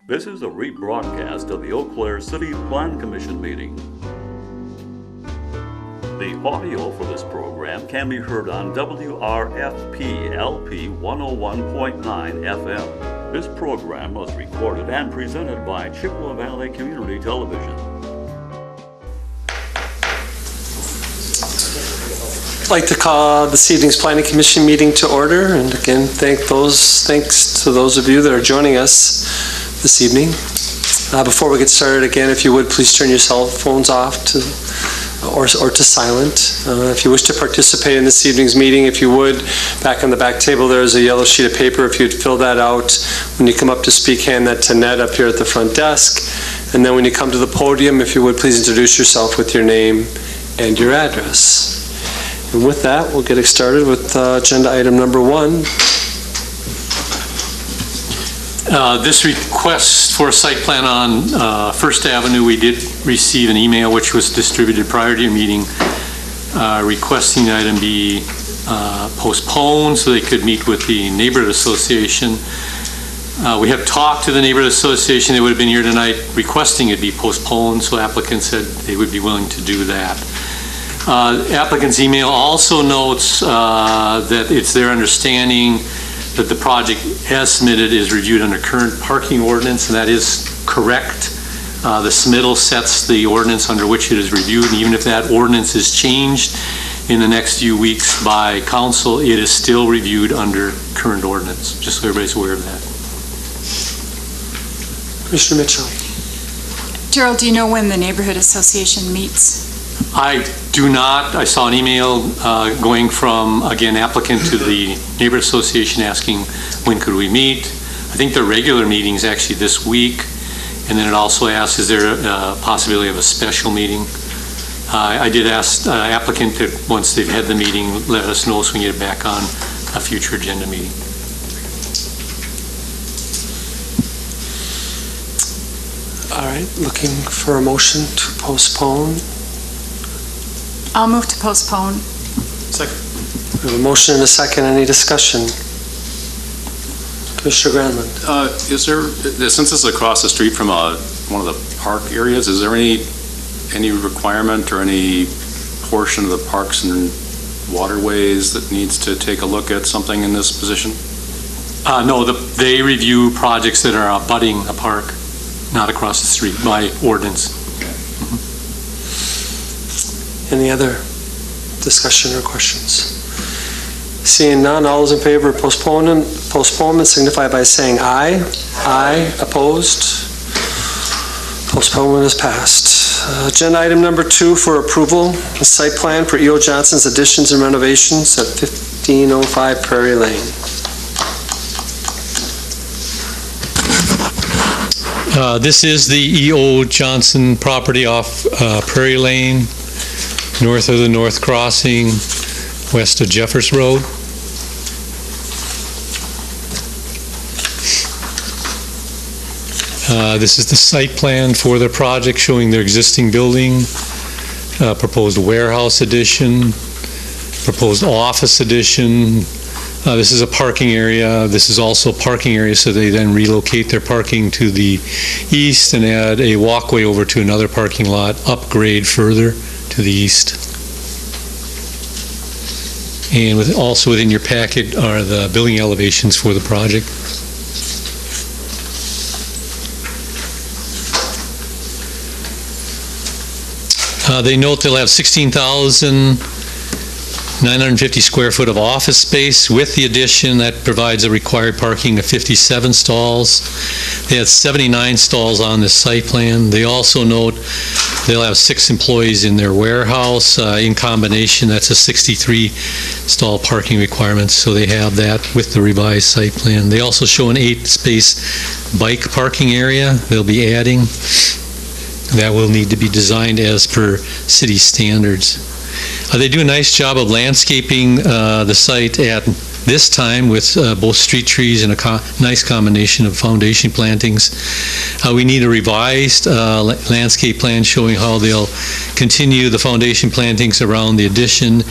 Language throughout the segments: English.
This is a rebroadcast of the Eau Claire City Plan Commission meeting. The audio for this program can be heard on WRFP-LP 101.9 FM. This program was recorded and presented by Chippewa Valley Community Television. I'd like to call this evening's Planning Commission meeting to order, and again thanks to those of you that are joining us this evening. Before we get started, again, if you would please turn your cell phones off or to silent. If you wish to participate in this evening's meeting, if you would, back on the back table there is a yellow sheet of paper. If you'd fill that out when you come up to speak, hand that to Ned up here at the front desk. And then when you come to the podium, if you would please introduce yourself with your name and your address. And with that, we'll get started with agenda item number 1. This request for a site plan on First Avenue, we did receive an email which was distributed prior to your meeting requesting the item be postponed so they could meet with the neighborhood association. We have talked to the neighborhood association. They would have been here tonight requesting it be postponed, so applicants said they would be willing to do that. Applicant's email also notes that it's their understanding that the project as submitted is reviewed under current parking ordinance, and that is correct. The submittal sets the ordinance under which it is reviewed, and even if that ordinance is changed in the next few weeks by council, it is still reviewed under current ordinance, just so everybody's aware of that. Commissioner Mitchell. Gerald, do you know when the neighborhood association meets? I do not. I saw an email going from, again, applicant to the neighborhood association asking when could we meet. I think the regular meeting is actually this week, and then it also asks, is there a possibility of a special meeting? I did ask applicant that once they've had the meeting, let us know so we can get it back on a future agenda meeting. All right, looking for a motion to postpone. I'll move to postpone. Second. We have a motion and a second. Any discussion? Commissioner Granlund. Is there, since it's across the street from one of the park areas, is there any requirement or any portion of the parks and waterways that needs to take a look at something in this position? No, they review projects that are abutting a park, not across the street by ordinance. Any other discussion or questions? Seeing none, all those in favor of postponement signify by saying aye. Aye. Opposed? Postponement is passed. Agenda item number 2 for approval, the site plan for E.O. Johnson's additions and renovations at 1505 Prairie Lane. This is the E.O. Johnson property off Prairie Lane, north of the North Crossing, west of Jeffers Road. This is the site plan for the project showing their existing building, proposed warehouse addition, proposed office addition. This is a parking area. This is also a parking area, so they then relocate their parking to the east and add a walkway over to another parking lot, upgrade further to the east. And also within your packet are the building elevations for the project. They note they'll have 16,950 square foot of office space with the addition that provides a required parking of 57 stalls. They had 79 stalls on this site plan. They also note they'll have 6 employees in their warehouse. In combination, that's a 63 stall parking requirement, so they have that with the revised site plan. They also show an 8-space bike parking area they'll be adding. That will need to be designed as per city standards. They do a nice job of landscaping the site at this time with both street trees and a nice combination of foundation plantings. We need a revised landscape plan showing how they'll continue the foundation plantings around the addition,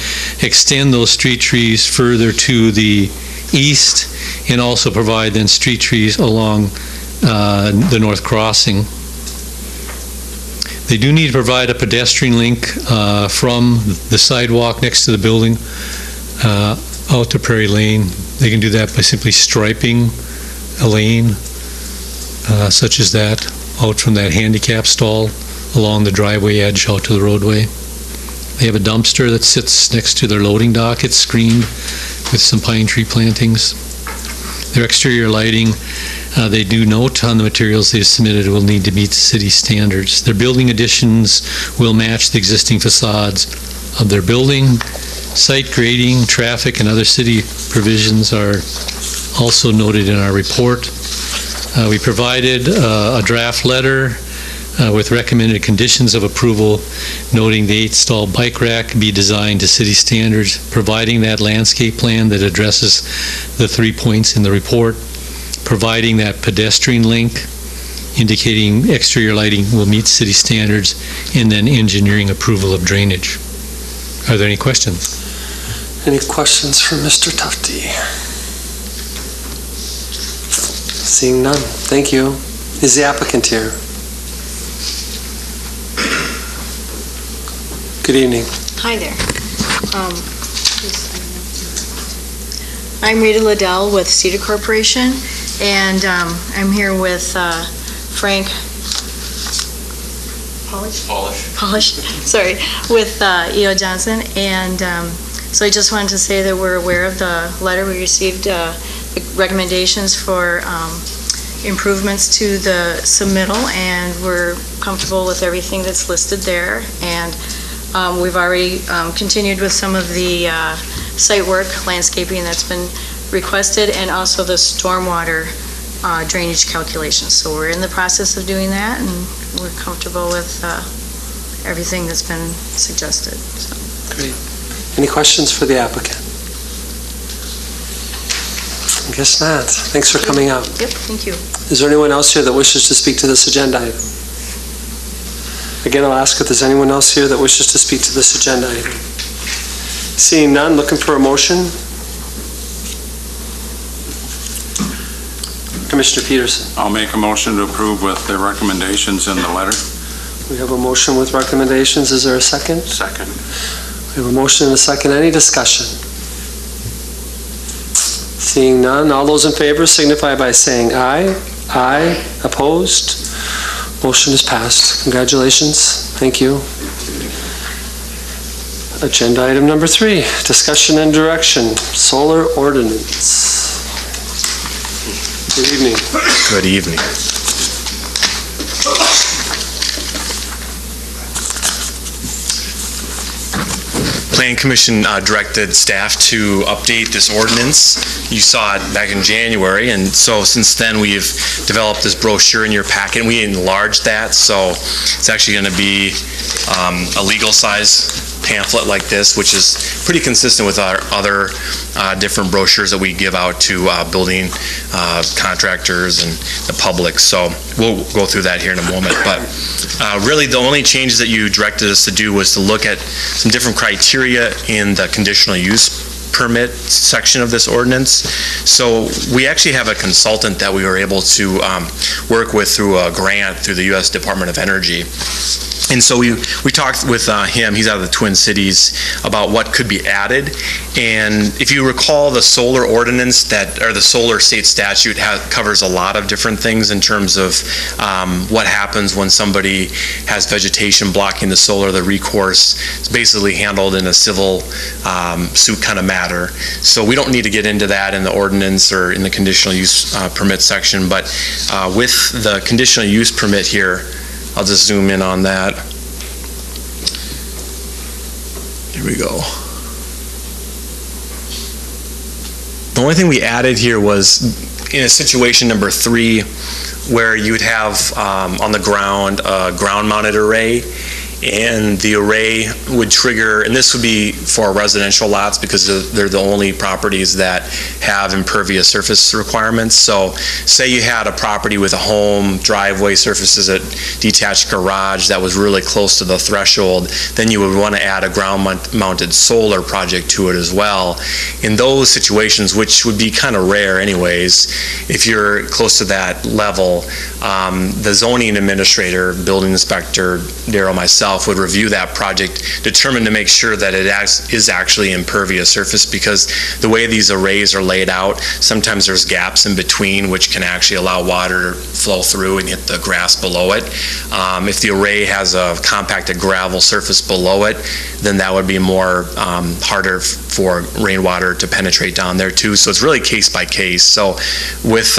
extend those street trees further to the east, and also provide then street trees along the north crossing. They do need to provide a pedestrian link from the sidewalk next to the building out to Prairie Lane. They can do that by simply striping a lane such as that out from that handicap stall along the driveway edge out to the roadway. They have a dumpster that sits next to their loading dock. It's screened with some pine tree plantings. Their exterior lighting, they do note on the materials they've submitted, will need to meet city standards. Their building additions will match the existing facades of their building. Site grading, traffic, and other city provisions are also noted in our report. We provided a draft letter with recommended conditions of approval, noting the 8-stall bike rack be designed to city standards, providing that landscape plan that addresses the 3 points in the report, providing that pedestrian link, indicating exterior lighting will meet city standards, and then engineering approval of drainage. Are there any questions? Any questions for Mr. Tufti? Seeing none. Thank you. Is the applicant here? Good evening. Hi there. I'm Rita Liddell with Cedar Corporation, and I'm here with Frank Polish, sorry, with E.O. Johnson, and so I just wanted to say that we're aware of the letter we received, the recommendations for improvements to the submittal, and we're comfortable with everything that's listed there, and we've already continued with some of the site work, landscaping that's been requested, and also the stormwater drainage calculations. So we're in the process of doing that, and we're comfortable with everything that's been suggested. So. Great. Any questions for the applicant? I guess not. Thanks for coming out. Yep, thank you. Is there anyone else here that wishes to speak to this agenda item? Again, I'll ask if there's anyone else here that wishes to speak to this agenda item. Seeing none, looking for a motion. Commissioner Peterson. I'll make a motion to approve with the recommendations in the letter. We have a motion with recommendations. Is there a second? Second. We have a motion and a second. Any discussion? Seeing none, all those in favor signify by saying aye. Aye. Opposed? Motion is passed. Congratulations. Thank you. Agenda item number 3, discussion and direction, solar ordinance. Good evening. Good evening. Planning Commission directed staff to update this ordinance. You saw it back in January, and so since then we've developed this brochure in your packet. We enlarged that, so it's actually going to be a legal size pamphlet like this, which is pretty consistent with our other different brochures that we give out to building contractors and the public. So we'll go through that here in a moment. But really the only changes that you directed us to do was to look at some different criteria in the conditional use permit section of this ordinance. So we actually have a consultant that we were able to work with through a grant through the U.S. Department of Energy. And so we talked with him, he's out of the Twin Cities, about what could be added. And if you recall, the solar ordinance or the solar state statute covers a lot of different things in terms of what happens when somebody has vegetation blocking the solar. The recourse is basically handled in a civil suit kind of matter. So we don't need to get into that in the ordinance or in the conditional use permit section. But with the conditional use permit here, I'll just zoom in on that. Here we go. The only thing we added here was in a situation number 3 where you would have on the ground a ground-mounted array, and the array would trigger, and this would be for residential lots because they're the only properties that have impervious surface requirements. So say you had a property with a home, driveway surfaces, a detached garage that was really close to the threshold, then you would want to add a ground-mounted solar project to it as well. In those situations, which would be kind of rare anyways, if you're close to that level, the zoning administrator, building inspector, Daryl, myself, would review that project, determine to make sure that it is actually impervious surface, because the way these arrays are laid out, sometimes there's gaps in between which can actually allow water to flow through and hit the grass below it. If the array has a compacted gravel surface below it, then that would be more harder for rainwater to penetrate down there too. So it's really case by case. So with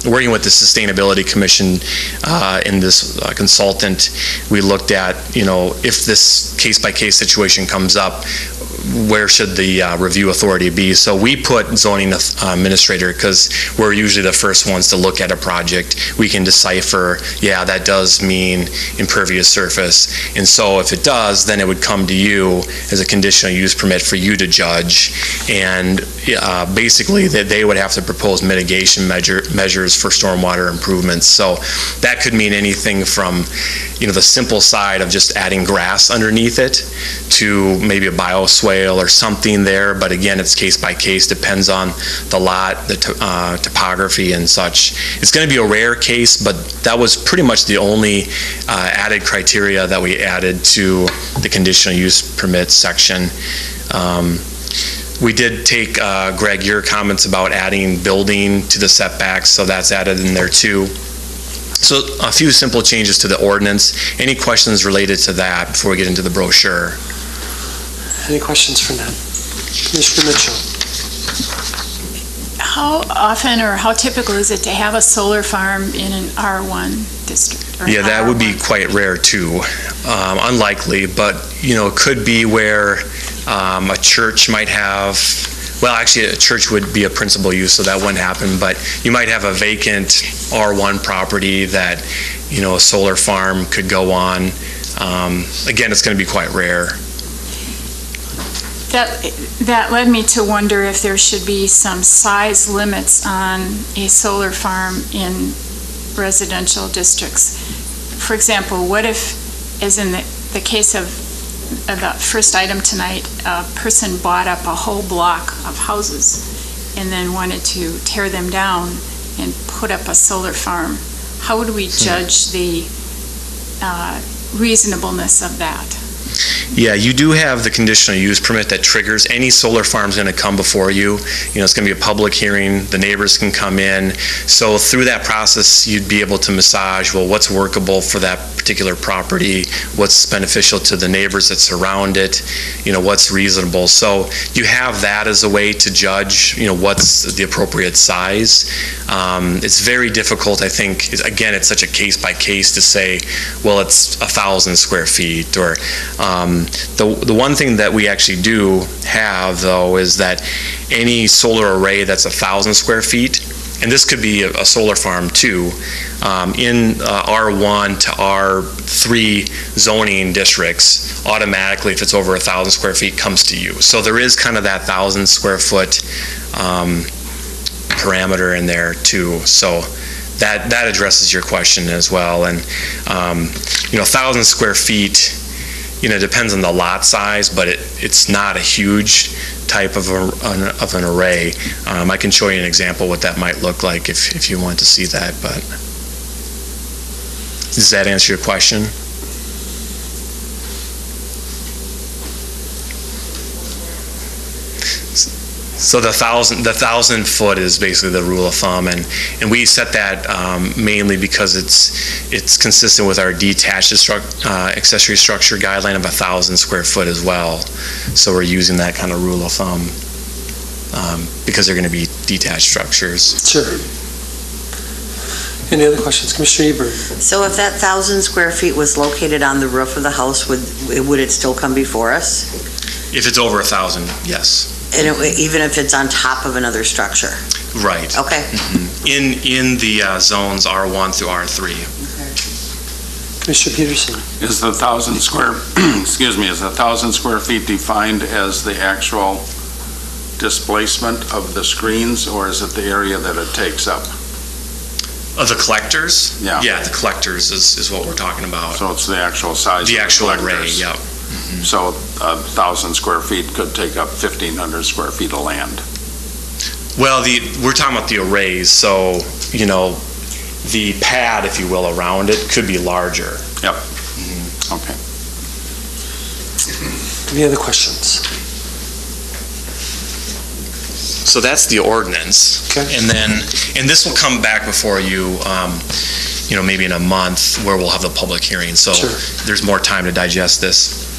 working with the Sustainability Commission and this consultant, we looked at, if this case-by-case situation comes up, where should the review authority be? So we put zoning administrator because we're usually the first ones to look at a project. We can decipher, yeah, that does mean impervious surface. And so if it does, then it would come to you as a conditional use permit for you to judge. And basically they would have to propose mitigation measures for stormwater improvements. So that could mean anything from, the simple side of just adding grass underneath it to maybe a bioswale or something there. But again, it's case by case, depends on the lot, the topography and such. It's going to be a rare case, but that was pretty much the only added criteria that we added to the conditional use permit section. We did take, Greg, your comments about adding building to the setbacks, so that's added in there too. So a few simple changes to the ordinance. Any questions related to that before we get into the brochure? Any questions for Ned? Commissioner Mitchell. How often or how typical is it to have a solar farm in an R1 district? Yeah, that would be quite rare too. Unlikely, but it could be where a church might have, well, actually a church would be a principal use, so that wouldn't happen, but you might have a vacant R1 property that, a solar farm could go on. Again, it's going to be quite rare. That led me to wonder if there should be some size limits on a solar farm in residential districts. For example, what if, as in the case of the first item tonight, a person bought up a whole block of houses and then wanted to tear them down and put up a solar farm? How would we judge the reasonableness of that? Yeah, you do have the conditional use permit that triggers. Any solar farm is going to come before you. It's going to be a public hearing. The neighbors can come in. So through that process, you'd be able to massage, well, what's workable for that particular property, what's beneficial to the neighbors that surround it, what's reasonable. So you have that as a way to judge, what's the appropriate size. It's very difficult, I think. Again, it's such a case by case to say, well, it's 1,000 square feet or the one thing that we actually do have, though, is that any solar array that's 1,000 square feet, and this could be a solar farm too, in R1 to R3 zoning districts, automatically, if it's over 1,000 square feet, comes to you. So there is kind of that 1,000 square foot parameter in there too. So that addresses your question as well. And 1,000 square feet, depends on the lot size, but it's not a huge type of an array. I can show you an example what that might look like if you want to see that. But does that answer your question? So the 1,000 foot is basically the rule of thumb, and we set that mainly because it's consistent with our detached accessory structure guideline of 1,000 square foot as well. So we're using that kind of rule of thumb because they're going to be detached structures. Sure. Any other questions? Commissioner Ebert. So if that 1,000 square feet was located on the roof of the house, would it still come before us? If it's over 1,000, yes. And even if it's on top of another structure? Right. Okay. Mm-hmm. In the zones R1 through R3. Commissioner Peterson? Is the 1,000 square, excuse me, is the 1,000 square feet defined as the actual displacement of the screens, or is it the area that it takes up? Of the collectors? Yeah. Yeah, the collectors is what we're talking about. So it's the actual size The of actual array, collectors. yep. So 1,000 square feet could take up 1,500 square feet of land. Well, we're talking about the arrays, so, you know, the pad, if you will, around it could be larger. Yep. Okay. Any other questions? So that's the ordinance. Okay. And this will come back before you, you know, maybe in a month where we'll have the public hearing. So Sure. there's more time to digest this.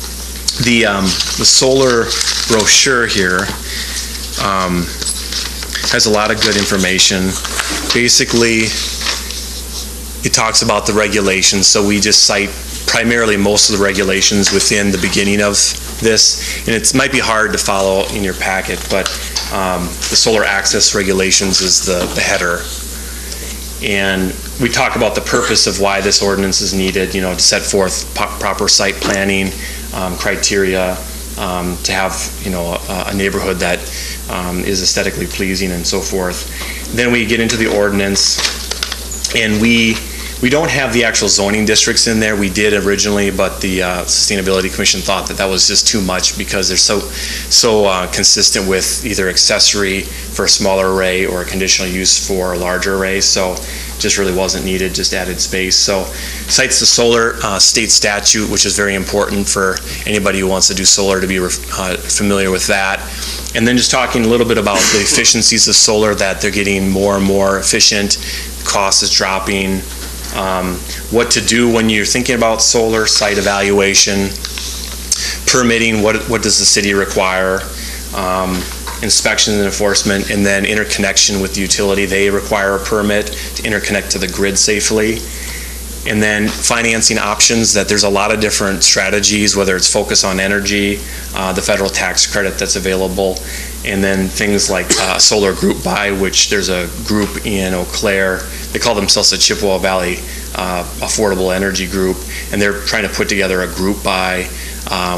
The solar brochure here has a lot of good information. Basically, it talks about the regulations. So we just cite primarily most of the regulations within the beginning of this. And it might be hard to follow in your packet, but the solar access regulations is the header. And we talk about the purpose of why this ordinance is needed, you know, to set forth proper site planning criteria, to have, you know, a neighborhood that is aesthetically pleasing and so forth. Then we get into the ordinance, and we don't have the actual zoning districts in there. We did originally, but the Sustainability Commission thought that was just too much because they're so consistent with either accessory for a smaller array or a conditional use for a larger array. So just really wasn't needed, just added space. So cites the solar state statute, which is very important for anybody who wants to do solar to be familiar with that. And then just talking a little bit about the efficiencies of solar, that they're getting more and more efficient, cost is dropping, what to do when you're thinking about solar, site evaluation, permitting, what does the city require, inspection and enforcement, and then interconnection with the utility. They require a permit to interconnect to the grid safely. And then financing options, that there's a lot of different strategies, whether it's focus on energy, the federal tax credit that's available, and then things like solar group buy, which there's a group in Eau Claire. They call themselves the Chippewa Valley Affordable Energy Group, and they're trying to put together a group buy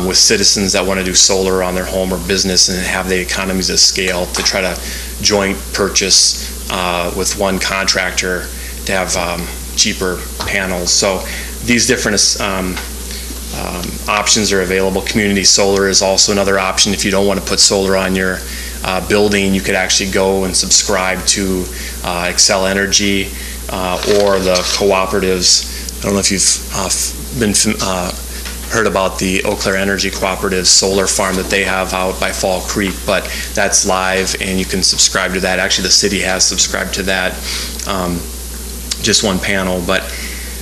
with citizens that want to do solar on their home or business and have the economies of scale to try to joint purchase with one contractor to have cheaper panels. So these different options are available. Community solar is also another option. If you don't want to put solar on your building, you could actually go and subscribe to Excel Energy or the cooperatives. I don't know if you've heard about the Eau Claire Energy Cooperative solar farm that they have out by Fall Creek, but that's live and you can subscribe to that. Actually, the city has subscribed to that. Just one panel, but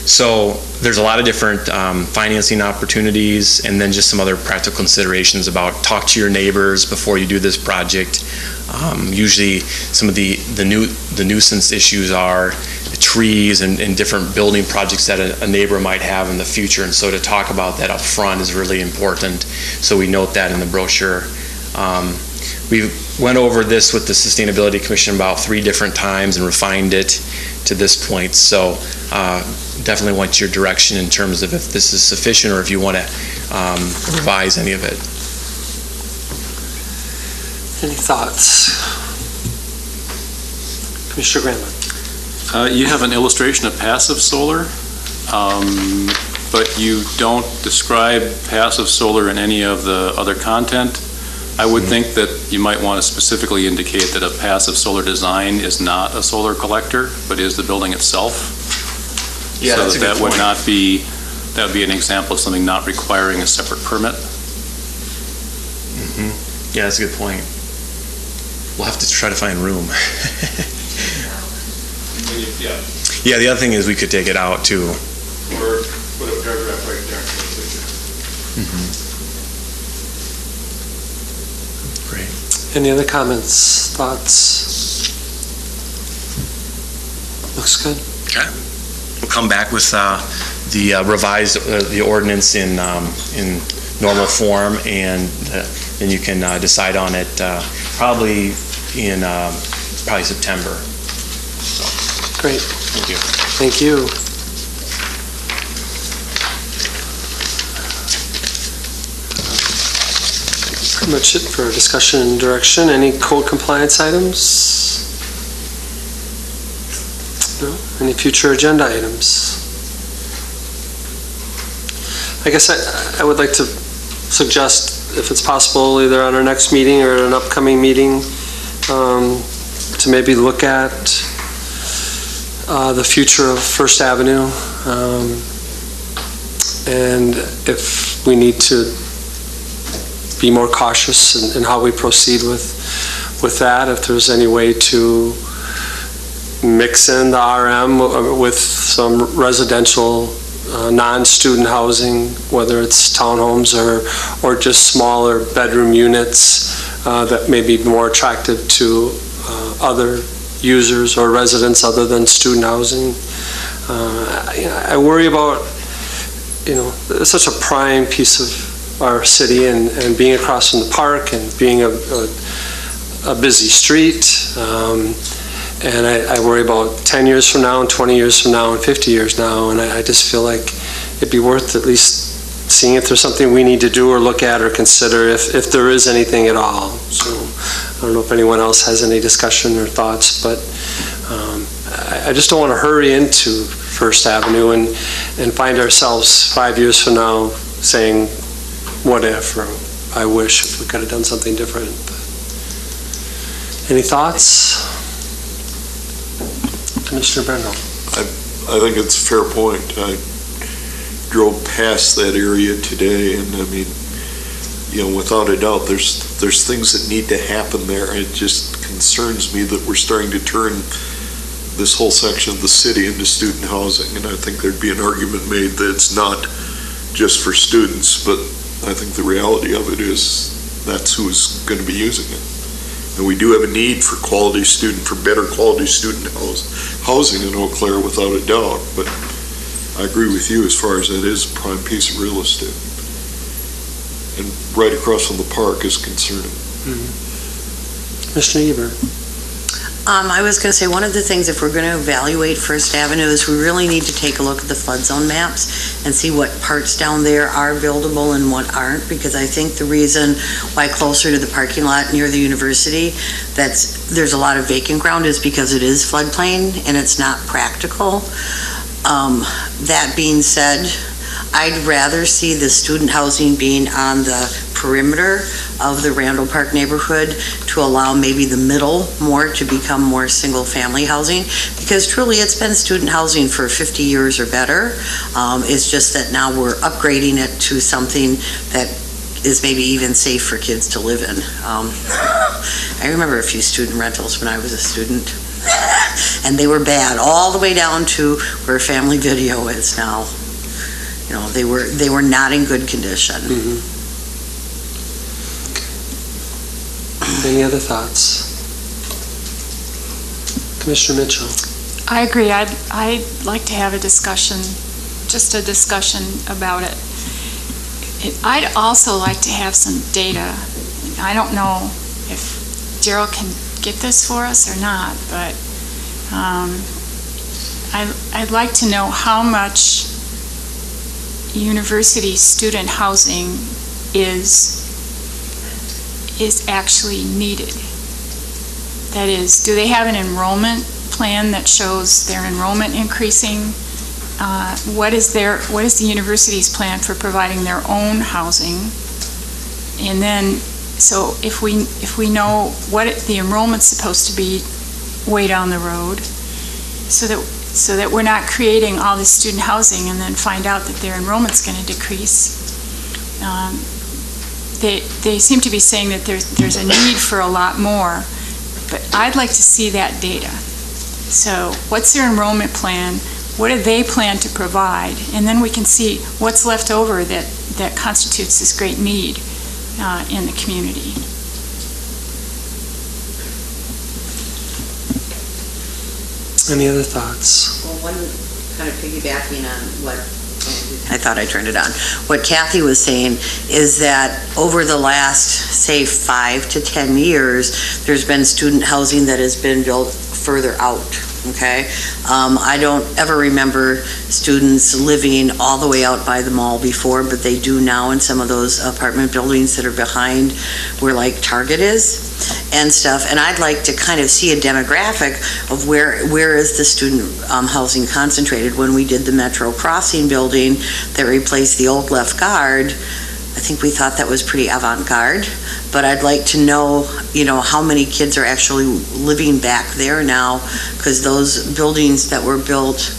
so there's a lot of different financing opportunities, and then just some other practical considerations about talk to your neighbors before you do this project. Usually some of the nuisance issues are trees and different building projects that a neighbor might have in the future, and so to talk about that up front is really important. So we note that in the brochure. We went over this with the Sustainability Commission about 3 different times and refined it to this point. So definitely want your direction in terms of if this is sufficient or if you want to revise any of it. Any thoughts? Commissioner Granlund? You have an illustration of passive solar, but you don't describe passive solar in any of the other content. I would think that you might want to specifically indicate that a passive solar design is not a solar collector, but is the building itself. Yeah, so that's a good that would point. not be, that would be an example of something not requiring a separate permit. Yeah, that's a good point. We'll have to try to find room. Yeah, the other thing is we could take it out too. Or put a paragraph right there. Great. Any other comments, thoughts? Looks good. Okay. We'll come back with the revised the ordinance in normal form, and then you can decide on it probably in September. Great. Thank you. Thank you. much it for discussion and direction. Any code compliance items? No? Any future agenda items? I guess I would like to suggest, if it's possible, either on our next meeting or at an upcoming meeting, to maybe look at the future of First Avenue, and if we need to be more cautious in how we proceed with that, if there's any way to mix in the RM with some residential non-student housing, whether it's townhomes or just smaller bedroom units that may be more attractive to other users or residents other than student housing. I worry about, it's such a prime piece of our city, and being across from the park and being a busy street. And I worry about 10 years from now and 20 years from now and 50 years now, and I just feel like it'd be worth at least seeing if there's something we need to do or look at or consider, if there is anything at all. So I don't know if anyone else has any discussion or thoughts, but I just don't want to hurry into First Avenue and find ourselves 5 years from now saying, what if, or I wish if we could have done something different. But any thoughts? Commissioner Brendel. I think it's a fair point. I drove past that area today, and I mean, without a doubt, there's things that need to happen there. It just concerns me that we're starting to turn this whole section of the city into student housing, and I think there'd be an argument made that it's not just for students, but I think the reality of it is that's who's going to be using it. And we do have a need for better quality student housing in Eau Claire, without a doubt. But I agree with you as far as that is a prime piece of real estate. And right across from the park is concerning. Mm-hmm. Mr. Ebert. I was going to say, one of the things, if we're going to evaluate First Avenue, is we really need to take a look at the flood zone maps and see what parts down there are buildable and what aren't, because I think the reason why closer to the parking lot near the university there's a lot of vacant ground is because it is floodplain and it's not practical. That being said, I'd rather see the student housing being on the perimeter of the Randall Park neighborhood to allow maybe the middle more to become more single-family housing, because truly it's been student housing for 50 years or better. It's just that now we're upgrading it to something that is maybe even safe for kids to live in. I remember a few student rentals when I was a student, and they were bad all the way down to where Family Video is now. They were not in good condition. Mm-hmm. Any other thoughts? Commissioner Mitchell. I agree. I'd like to have a discussion about it. I'd also like to have some data. I don't know if Daryl can get this for us or not, but I'd like to know how much university student housing is actually needed. That is, do they have an enrollment plan that shows their enrollment increasing? What is the university's plan for providing their own housing? And then, so if we know what the enrollment's supposed to be way down the road, so that we're not creating all this student housing and then find out that their enrollment's going to decrease. They seem to be saying that there's a need for a lot more, but I'd like to see that data. So what's their enrollment plan? What do they plan to provide? And then we can see what's left over that constitutes this great need in the community. Any other thoughts? Well, one kind of piggybacking on what I thought I turned it on. What Kathy was saying is that over the last, say, 5 to 10 years, there's been student housing that has been built further out okay? I don't ever remember students living all the way out by the mall before, but they do now in some of those apartment buildings that are behind where like Target is and stuff. And I'd like to kind of see a demographic of where is the student housing concentrated. When we did the Metro Crossing building that replaced the old Left Guard, I think we thought that was pretty avant-garde, but I'd like to know, how many kids are actually living back there now, because those buildings that were built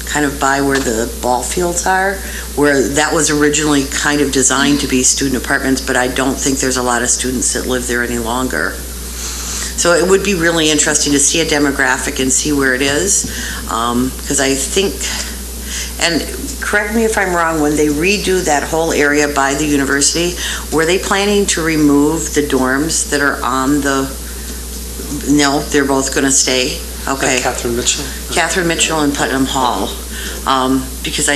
kind of by where the ball fields are, where that was originally kind of designed to be student apartments, but I don't think there's a lot of students that live there any longer. So it would be really interesting to see a demographic and see where it is, because I think, and correct me if I'm wrong, when they redo that whole area by the university, were they planning to remove the dorms that are on the, no, they're both going to stay? Okay. Catherine Mitchell. Catherine Mitchell and Putnam Hall. Because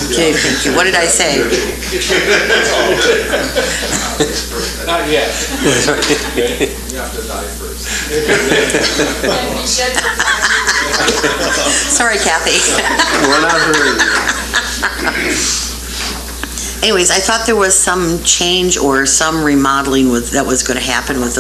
okay, thank you. What did I say? Not yet. You have to die first. Sorry, Kathy. We're not hurrying. Anyways, I thought there was some change or some remodeling that was going to happen with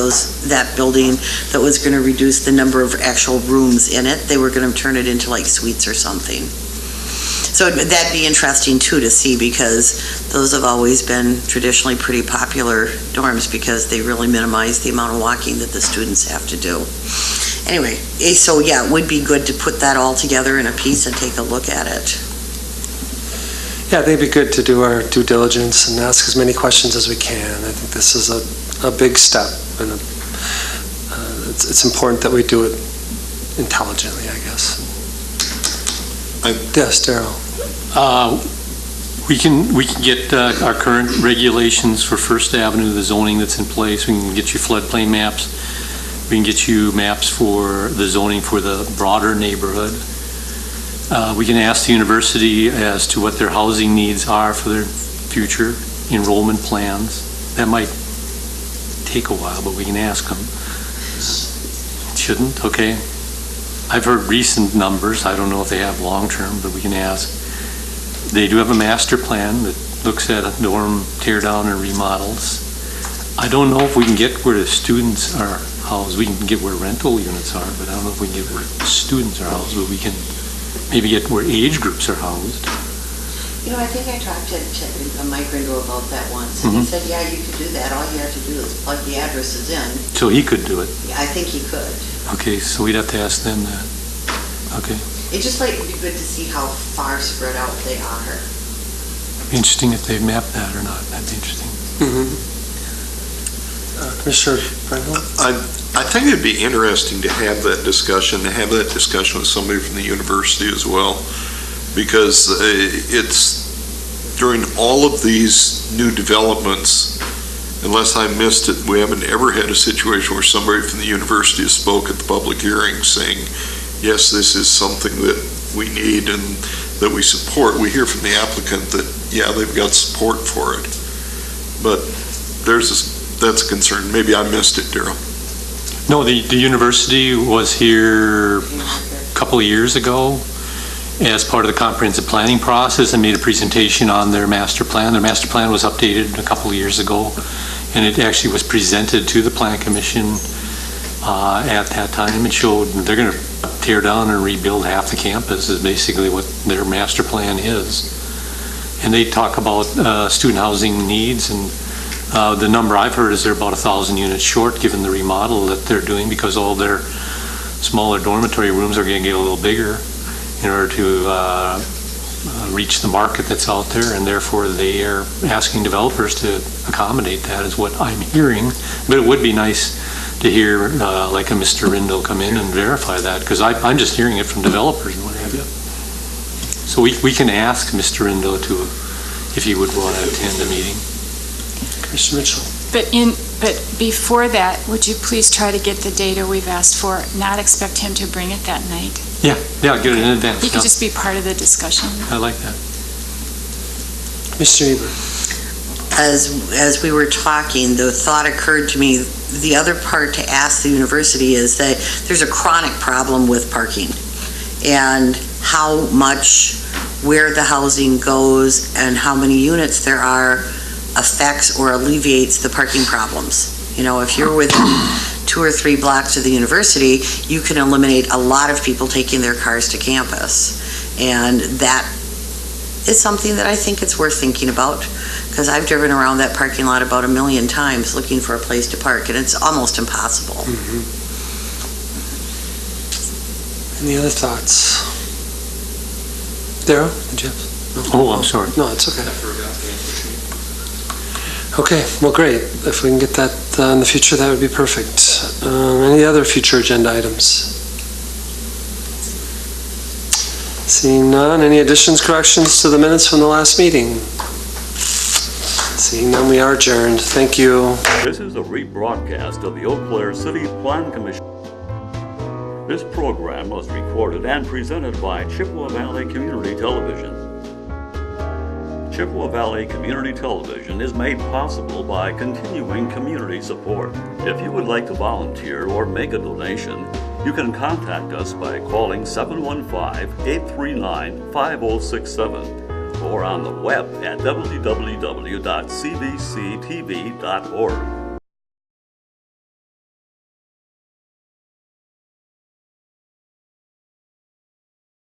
that building that was going to reduce the number of actual rooms in it. They were going to turn it into like suites or something. So that'd be interesting too to see, because those have always been traditionally pretty popular dorms because they really minimize the amount of walking that the students have to do. Anyway, so yeah, it would be good to put that all together in a piece and take a look at it. Yeah, I think it'd be good to do our due diligence and ask as many questions as we can. I think this is a big step, and it's important that we do it intelligently, I guess. Yes, Darryl. We can get our current regulations for First Avenue, the zoning that's in place. We can get you floodplain maps. We can get you maps for the zoning for the broader neighborhood. We can ask the university as to what their housing needs are for their future enrollment plans. That might take a while, but we can ask them. Shouldn't? Okay. I've heard recent numbers. I don't know if they have long-term, but we can ask. They do have a master plan that looks at a dorm tear down and remodels. I don't know if we can get where the students are housed. We can get where rental units are, but I don't know if we can get where students are housed, but we can maybe get where age groups are housed. I think I talked to Mike Rindo about that once, and he said, yeah, you could do that. All you have to do is plug the addresses in. So he could do it? Yeah, I think he could. Okay, so we'd have to ask them that. Okay. It just might be good to see how far spread out they are. Be interesting if they mapped that or not. That'd be interesting. Commissioner Frankel? I think it'd be interesting to have that discussion with somebody from the university as well, because it's during all of these new developments, unless I missed it, we haven't ever had a situation where somebody from the university has spoke at the public hearing saying, yes, this is something that we need and that we support. We hear from the applicant that, yeah, they've got support for it. But that's a concern. Maybe I missed it, Darryl. No, the university was here a couple of years ago as part of the comprehensive planning process and made a presentation on their master plan. Their master plan was updated a couple of years ago, and it actually was presented to the Plan Commission at that time. It showed they're going to tear down and rebuild half the campus is basically what their master plan is. And they talk about student housing needs, and the number I've heard is they're about 1,000 units short given the remodel that they're doing, because all their smaller dormitory rooms are going to get a little bigger in order to reach the market that's out there, and therefore they are asking developers to accommodate that, is what I'm hearing. But it would be nice to hear like a Mr. Rindo come in and verify that, because I'm just hearing it from developers and what have you. So we can ask Mr. Rindo if he would want to attend a meeting. Commissioner Mitchell. But before that, would you please try to get the data we've asked for, not expect him to bring it that night? Yeah, get it in advance. He could just be part of the discussion. I like that. Mr. Eber. As we were talking, the thought occurred to me the other part to ask the university is that there's a chronic problem with parking, and how much, where the housing goes and how many units there are affects or alleviates the parking problems. You know, if you're within 2 or 3 blocks of the university, you can eliminate a lot of people taking their cars to campus. And that is something that I think it's worth thinking about, because I've driven around that parking lot about 1 million times looking for a place to park, and it's almost impossible. Any other thoughts? Darryl, did you have? Oh, I'm sorry. No, it's okay. Okay, well, great. If we can get that in the future, that would be perfect. Any other future agenda items? Seeing none, any additions, corrections to the minutes from the last meeting? Seeing none, we are adjourned. Thank you. This is a rebroadcast of the Eau Claire City Plan Commission. This program was recorded and presented by Chippewa Valley Community Television. Chippewa Valley Community Television is made possible by continuing community support. If you would like to volunteer or make a donation, you can contact us by calling 715-839-5067 or on the web at www.cbctv.org.